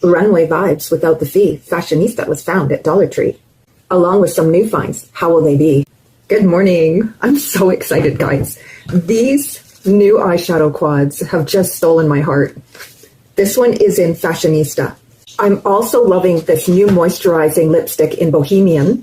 Runway vibes without the fee. Fashionista was found at Dollar Tree, along with some new finds. How will they be? Good morning. I'm so excited, guys. These new eyeshadow quads have just stolen my heart. This one is in Fashionista. I'm also loving this new moisturizing lipstick in Bohemian.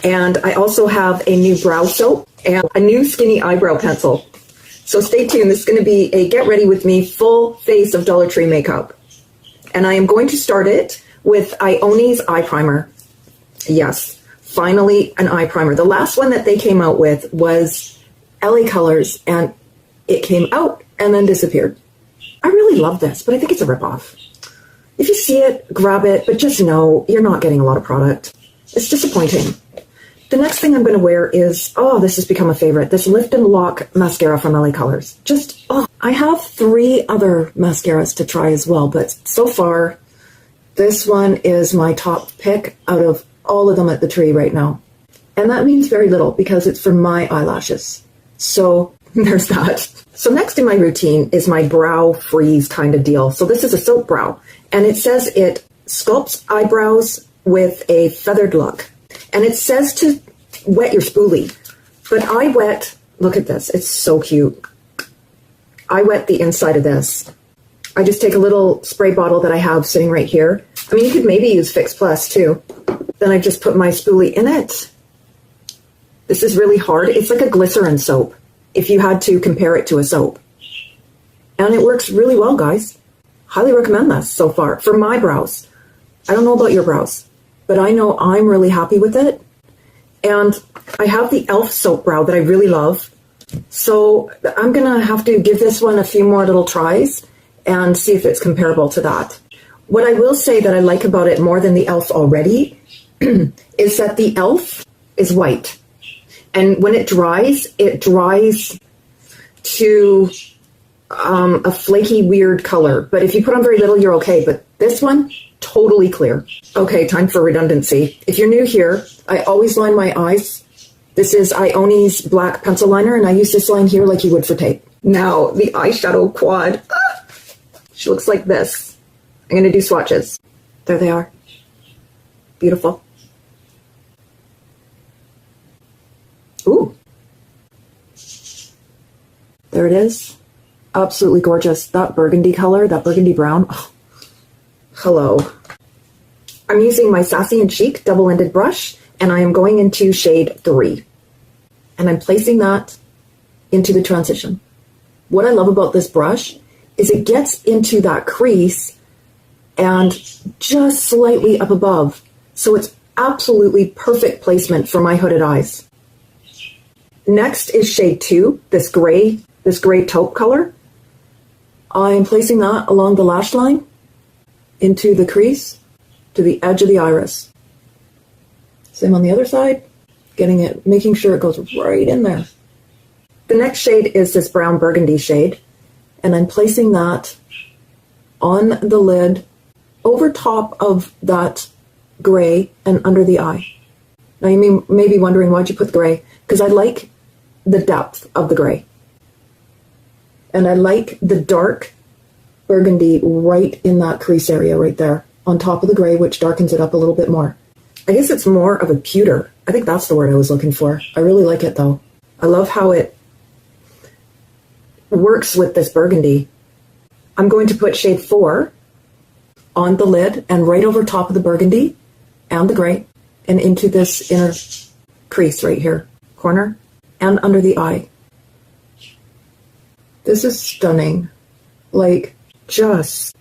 And I also have a new brow soap and a new skinny eyebrow pencil. So stay tuned. This is going to be a get ready with me full face of Dollar Tree makeup. And I am going to start it with Ioni's eye primer. Yes, finally an eye primer. The last one that they came out with was LA Colors, and it came out and then disappeared. I really love this, but I think it's a ripoff. If you see it, grab it, but just know you're not getting a lot of product. It's disappointing. The next thing I'm going to wear is, oh, this has become a favorite, this Lift and Lock mascara from LA Colors. Just, oh, I have 3 other mascaras to try as well, but so far, this one is my top pick out of all of them at the tree right now. And that means very little because it's for my eyelashes. So there's that. So next in my routine is my brow freeze kind of deal. So this is a soap brow, and it says it sculpts eyebrows with a feathered look. And it says to wet your spoolie, but I wet, look at this, it's so cute. I wet the inside of this. I just take a little spray bottle that I have sitting right here. I mean, you could maybe use Fix Plus too. Then I just put my spoolie in it. This is really hard. It's like a glycerin soap, if you had to compare it to a soap. And it works really well, guys. Highly recommend this so far for my brows. I don't know about your brows, but I know I'm really happy with it. And I have the e.l.f. soap brow that I really love. So I'm going to have to give this one a few more little tries and see if it's comparable to that. What I will say that I like about it more than the e.l.f. already is that the e.l.f. is white. And when it dries to a flaky, weird color. But if you put on very little, you're okay. But this one, totally clear. Okay, time for redundancy. If you're new here, I always line my eyes. This is Ioni's black pencil liner, and I use this line here like you would for tape. Now, the eyeshadow quad. She looks like this. I'm going to do swatches. There they are. Beautiful. Ooh. There it is. Absolutely gorgeous. That burgundy color, that burgundy brown. Oh. Hello. I'm using my Sassy and Chic double-ended brush, and I am going into shade 3. And I'm placing that into the transition. What I love about this brush is it gets into that crease and just slightly up above. So it's absolutely perfect placement for my hooded eyes. Next is shade 2, this gray taupe color. I'm placing that along the lash line, into the crease, to the edge of the iris. Same on the other side, making sure it goes right in there. The next shade is this brown burgundy shade, and I'm placing that on the lid, over top of that gray and under the eye. Now you may be wondering, why'd you put gray? Because I like the depth of the gray. And I like the dark burgundy right in that crease area right there on top of the gray, which darkens it up a little bit more. I guess it's more of a pewter. I think that's the word I was looking for. I really like it though. I love how it works with this burgundy. I'm going to put shade 4 on the lid and right over top of the burgundy and the gray and into this inner crease right here, corner and under the eye. This is stunning. Like, just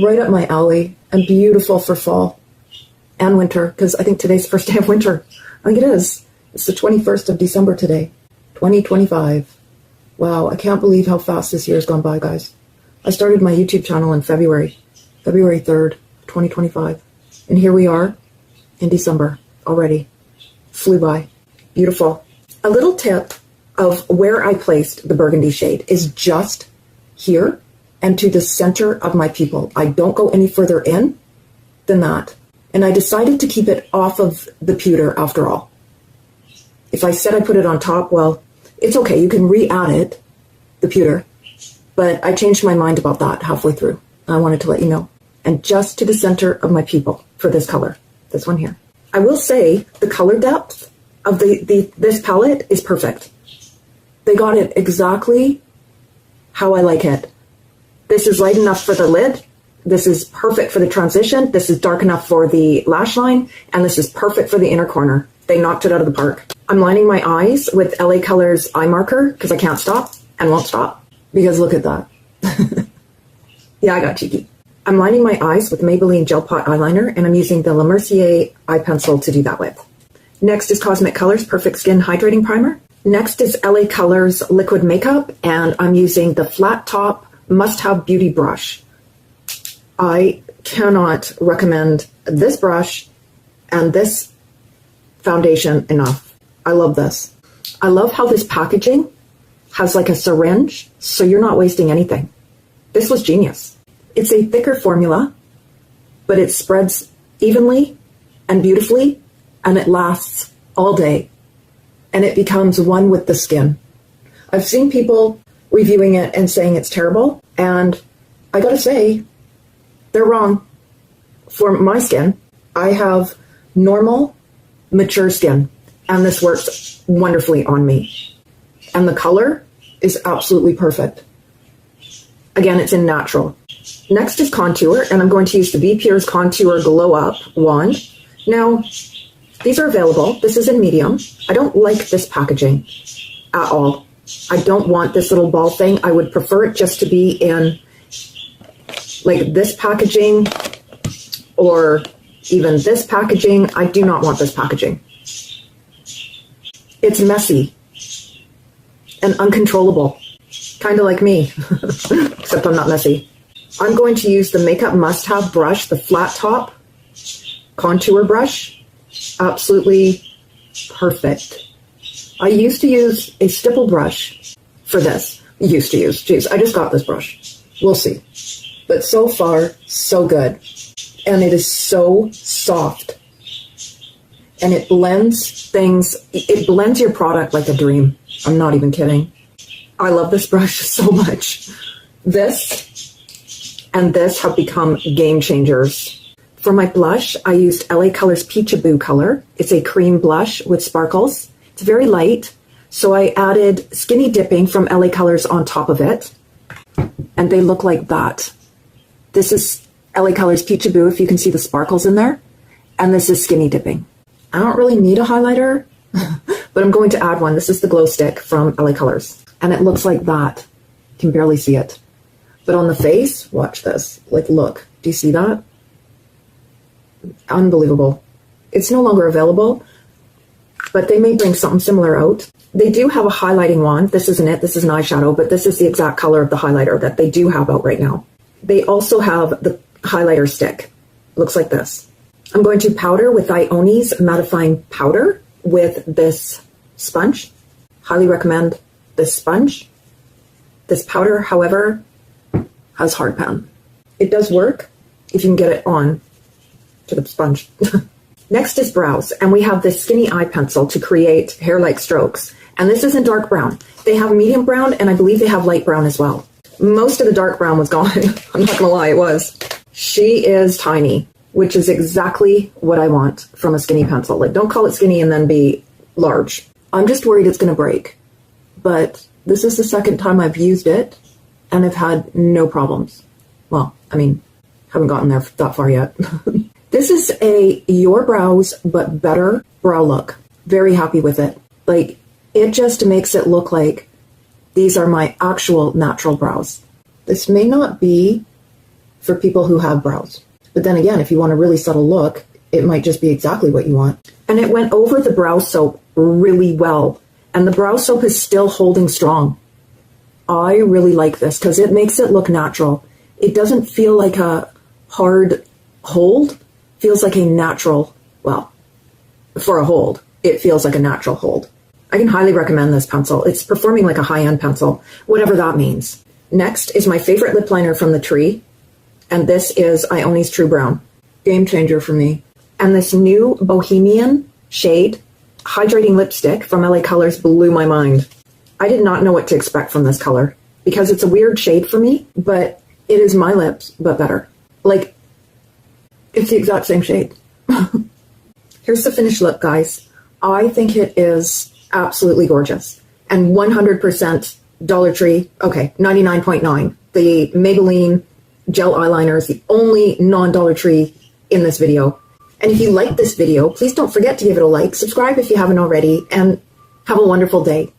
right up my alley and beautiful for fall and winter, because I think today's the first day of winter. I think it is. It's the 21st of December today, 2025. Wow, I can't believe how fast this year has gone by, guys. I started my YouTube channel in February 3rd, 2025. And here we are in December already. Flew by. Beautiful. A little tip of where I placed the burgundy shade is just here and to the center of my pupil. I don't go any further in than that. And I decided to keep it off of the pewter after all. If I said I put it on top, well, it's okay. You can re-add it, the pewter. But I changed my mind about that halfway through. I wanted to let you know. and just to the center of my pupil for this color, this one here. I will say the color depth of this palette is perfect. They got it exactly how I like it. This is light enough for the lid. This is perfect for the transition. This is dark enough for the lash line. And this is perfect for the inner corner. They knocked it out of the park. I'm lining my eyes with LA Colors eye marker because I can't stop and won't stop. Because look at that. Yeah, I got cheeky. I'm lining my eyes with Maybelline Gel Pot Eyeliner, and I'm using the La Mercier eye pencil to do that with. Next is Cosmic Colors Perfect Skin Hydrating Primer. Next is LA Colors Liquid Makeup, and I'm using the Flat Top Must Have Beauty Brush. I cannot recommend this brush and this foundation enough. I love this. I love how this packaging has like a syringe, so you're not wasting anything. This was genius. It's a thicker formula, but it spreads evenly and beautifully, and it lasts all day, and it becomes one with the skin. I've seen people reviewing it and saying it's terrible, and I gotta say, they're wrong. For my skin, I have normal, mature skin, and this works wonderfully on me. And the color is absolutely perfect. Again, it's in natural. Next is contour, and I'm going to use the Be Pure's Contour Glow Up wand. Now, these are available. This is in medium. I don't like this packaging at all. I don't want this little ball thing. I would prefer it just to be in like this packaging or even this packaging. I do not want this packaging. It's messy and uncontrollable, kind of like me, except I'm not messy. I'm going to use the Makeup Must Have brush, the Flat Top contour brush. Absolutely perfect. I used to use a stipple brush for this. Geez, I just got this brush. We'll see. But so far, so good. And it is so soft. And it blends things, it blends your product like a dream. I'm not even kidding. I love this brush so much. This and this have become game changers. For my blush, I used LA Colors Peachaboo color. It's a cream blush with sparkles. It's very light, so I added Skinny Dipping from LA Colors on top of it, and they look like that. This is LA Colors Peachaboo, if you can see the sparkles in there, and this is Skinny Dipping. I don't really need a highlighter, but I'm going to add one. This is the Glow Stick from LA Colors, and it looks like that. You can barely see it. But on the face, watch this. Like, look. Do you see that? Unbelievable. It's no longer available, but they may bring something similar out. They do have a highlighting wand. This isn't it. This is an eyeshadow, but this is the exact color of the highlighter that they do have out right now. They also have the highlighter stick. Looks like this. I'm going to powder with Ioni's mattifying powder with this sponge. Highly recommend this sponge. This powder, however, has hard pan. It does work if you can get it on to the sponge. Next is brows, and we have this skinny eye pencil to create hair-like strokes. And this isn't dark brown. They have medium brown, and I believe they have light brown as well. Most of the dark brown was gone. I'm not gonna lie, it was. She is tiny, which is exactly what I want from a skinny pencil. Like, don't call it skinny and then be large. I'm just worried it's gonna break. But this is the second time I've used it, and I've had no problems. Well, I mean, haven't gotten there that far yet. This is a your brows, but better brow look. Very happy with it. Like, it just makes it look like these are my actual natural brows. This may not be for people who have brows. But then again, if you want a really subtle look, it might just be exactly what you want. And it went over the brow soap really well. And the brow soap is still holding strong. I really like this because it makes it look natural. It doesn't feel like a hard hold. It feels like a natural, well, for a hold, it feels like a natural hold. I can highly recommend this pencil. It's performing like a high-end pencil, whatever that means. Next is my favorite lip liner from the tree. And this is Ioni's True Brown. Game changer for me. And this new Bohemian shade hydrating lipstick from LA Colors blew my mind. I did not know what to expect from this color. because it's a weird shade for me, but it is my lips, but better. Like, It's the exact same shade. Here's the finished look, guys. I think it is absolutely gorgeous. And 100% Dollar Tree, okay, 99.9. The Maybelline gel eyeliner is the only non-Dollar Tree in this video. And if you like this video, please don't forget to give it a like, subscribe if you haven't already, and have a wonderful day.